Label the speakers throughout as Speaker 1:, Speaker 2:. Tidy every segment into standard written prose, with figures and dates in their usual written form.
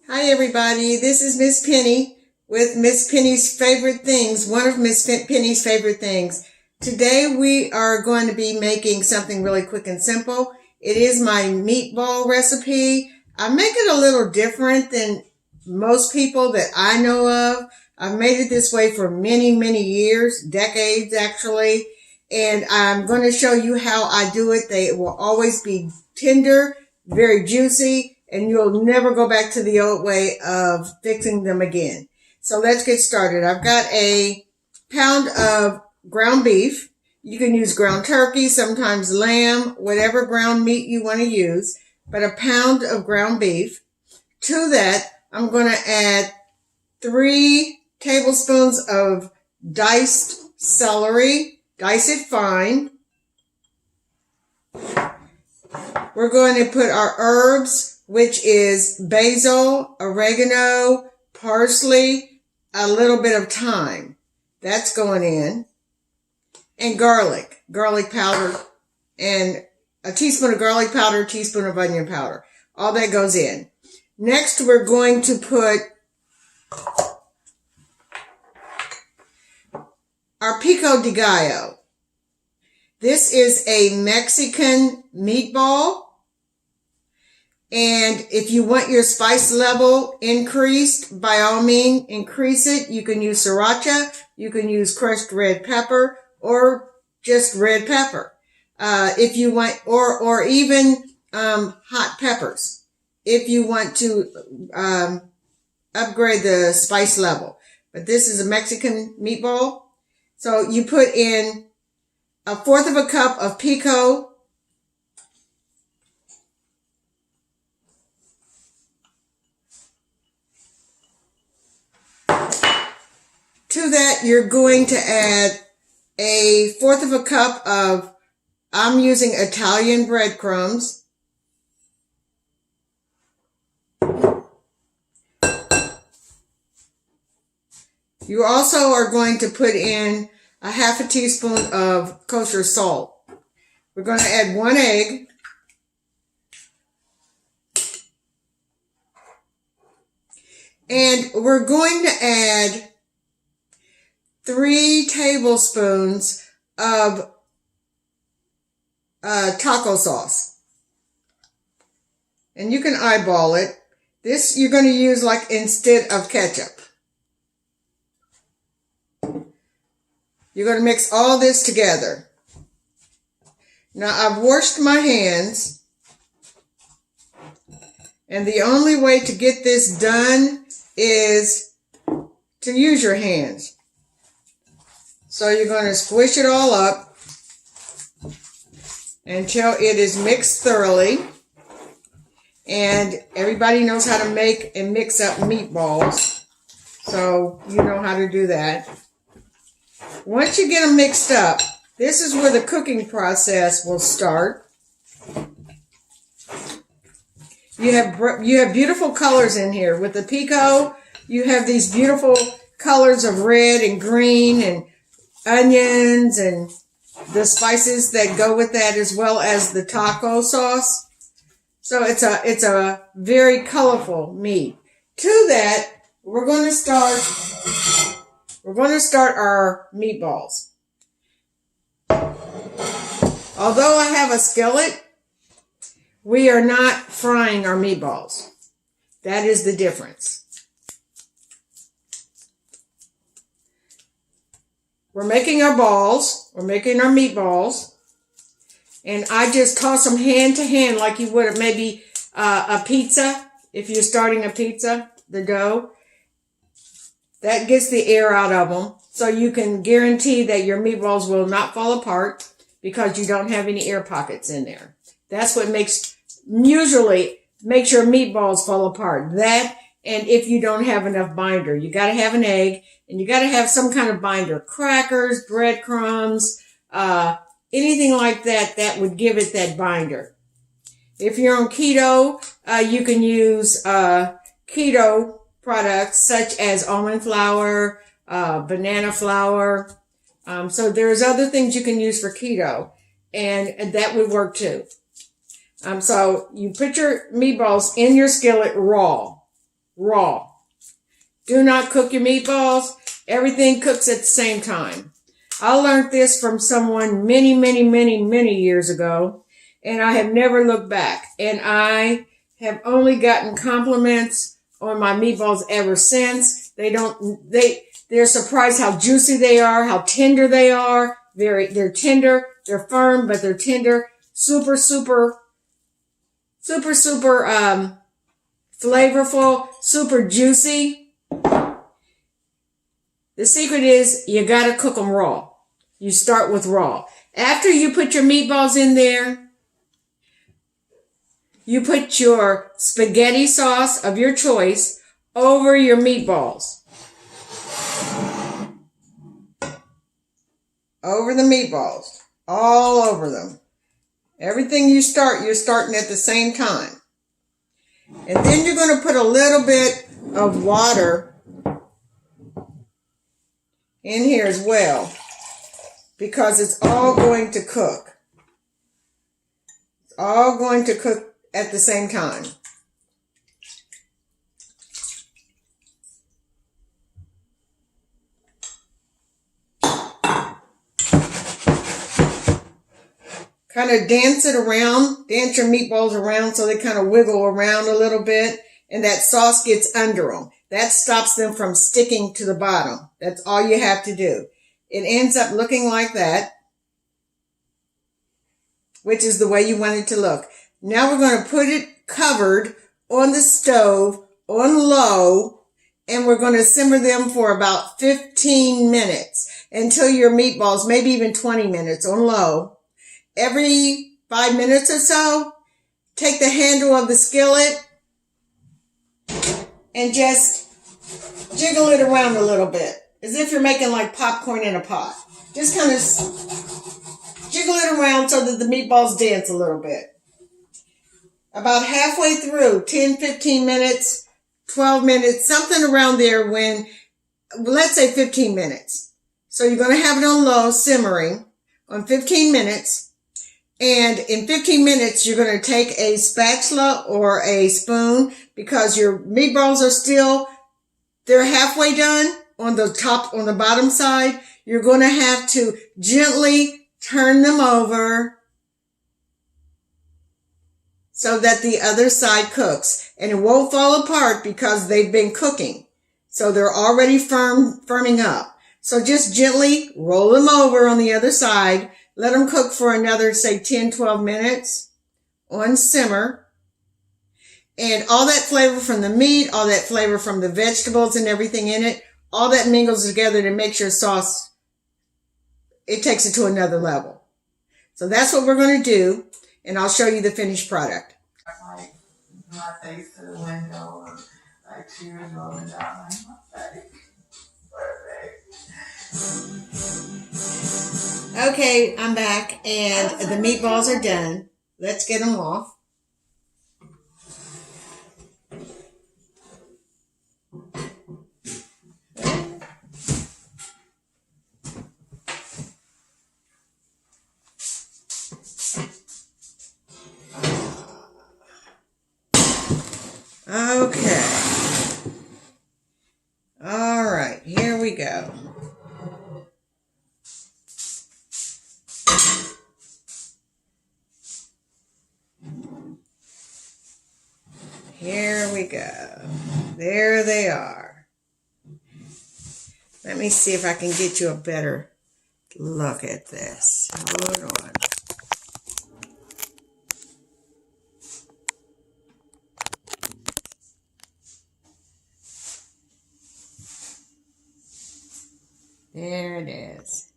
Speaker 1: Hi everybody, this is Miss Penny with Miss Penny's Favorite Things, one of Miss Penny's favorite things. Today we are going to be making something really quick and simple. It is my meatball recipe. I make it a little different than most people that I know of. I've made it this way for many years, decades actually, and I'm going to show you how I do it. They will always be tender, very juicy, and you'll never go back to the old way of fixing them again. So let's get started. I've got a pound of ground beef. You can use ground turkey, sometimes lamb, whatever ground meat you want to use, but a pound of ground beef. To that, I'm going to add 3 tablespoons of diced celery. Dice it fine. We're going to put our herbs, which is basil, oregano, parsley, a little bit of thyme. That's going in. And garlic powder, and a teaspoon of garlic powder, a teaspoon of onion powder. All that goes in. Next, we're going to put our pico de gallo. This is a Mexican meatball. And if you want your spice level increased, by all means, increase it. You can use sriracha, you can use crushed red pepper, or just red pepper. If you want, or even hot peppers, if you want to upgrade the spice level. But this is a Mexican meatball. So you put in 1/4 cup of pico. To that, you're going to add 1/4 cup of, I'm using Italian breadcrumbs. You also are going to put in 1/2 teaspoon of kosher salt. We're going to add 1 egg. And we're going to add 3 tablespoons of taco sauce. And you can eyeball it. This you're going to use like instead of ketchup. You're going to mix all this together. Now I've washed my hands. And the only way to get this done is to use your hands. So you're going to squish it all up until it is mixed thoroughly. And everybody knows how to make and mix up meatballs. So you know how to do that. Once you get them mixed up, this is where the cooking process will start. You have beautiful colors in here. With the pico, you have these beautiful colors of red and green and onions and the spices that go with that, as well as the taco sauce. So it's a very colorful meat. To that, we're going to start our meatballs. Although I have a skillet, we are not frying our meatballs. That is the difference. We're making our balls. We're making our meatballs. And I just toss them hand to hand like you would maybe a pizza. If you're starting a pizza, the dough. That gets the air out of them. So you can guarantee that your meatballs will not fall apart because you don't have any air pockets in there. That's what usually makes your meatballs fall apart. That, and if you don't have enough binder. You got to have an egg, and you got to have some kind of binder. Crackers, breadcrumbs, anything like that, that would give it that binder. If you're on keto, you can use keto products such as almond flour, banana flour. So there's other things you can use for keto, and that would work too. So you put your meatballs in your skillet raw. raw. Do not cook your meatballs. Everything cooks at the same time. I learned this from someone many years ago, and I have never looked back. And I have only gotten compliments on my meatballs ever since. They're surprised how juicy they are, how tender they are. They're tender, they're firm, but they're tender. Super flavorful, super juicy. The secret is you gotta cook them raw. You start with raw. After you put your meatballs in there, you put your spaghetti sauce of your choice over your meatballs. Over the meatballs. All over them. Everything you're starting at the same time. And then you're going to put a little bit of water in here as well, because it's all going to cook. It's all going to cook at the same time. Kind of dance it around, dance your meatballs around so they kind of wiggle around a little bit, and that sauce gets under them. That stops them from sticking to the bottom. That's all you have to do. It ends up looking like that, which is the way you want it to look. Now we're going to put it covered on the stove on low, and we're going to simmer them for about 15 minutes until your meatballs, maybe even 20 minutes on low. Every 5 minutes or so, take the handle of the skillet and just jiggle it around a little bit, as if you're making like popcorn in a pot. Just kind of jiggle it around so that the meatballs dance a little bit. About halfway through, 10, 15 minutes, 12 minutes, something around there when, let's say 15 minutes. So you're going to have it on low, simmering on 15 minutes. And in 15 minutes, you're going to take a spatula or a spoon, because your meatballs are still, they're halfway done on the top, on the bottom side. You're going to have to gently turn them over so that the other side cooks. And it won't fall apart because they've been cooking. So they're already firming up. So just gently roll them over on the other side. Let them cook for another, say, 10, 12 minutes on simmer. And all that flavor from the meat, all that flavor from the vegetables and everything in it, all that mingles together to make your sauce, it takes it to another level. So that's what we're going to do, and I'll show you the finished product.
Speaker 2: Like my face to the window, and like tears rolling down my face.
Speaker 1: Okay, I'm back, and the meatballs are done. Let's get them off. Okay. All right, here we go. Here we go. There they are. Let me see if I can get you a better look at this. Hold on. There it is.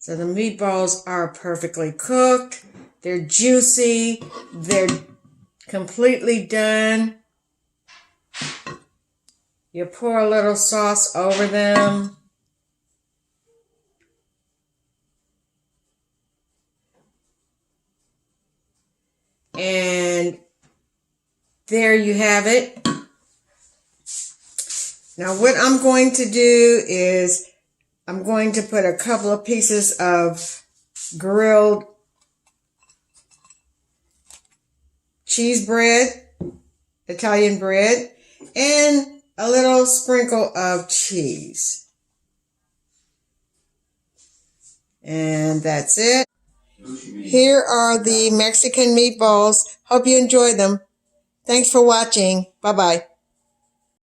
Speaker 1: So the meatballs are perfectly cooked. They're juicy. They're completely done. You pour a little sauce over them. And there you have it. Now what I'm going to do is I'm going to put a couple of pieces of grilled cheese bread, Italian bread, and a little sprinkle of cheese. And that's it. Here are the Mexican meatballs. Hope you enjoyed them. Thanks for watching. Bye-bye.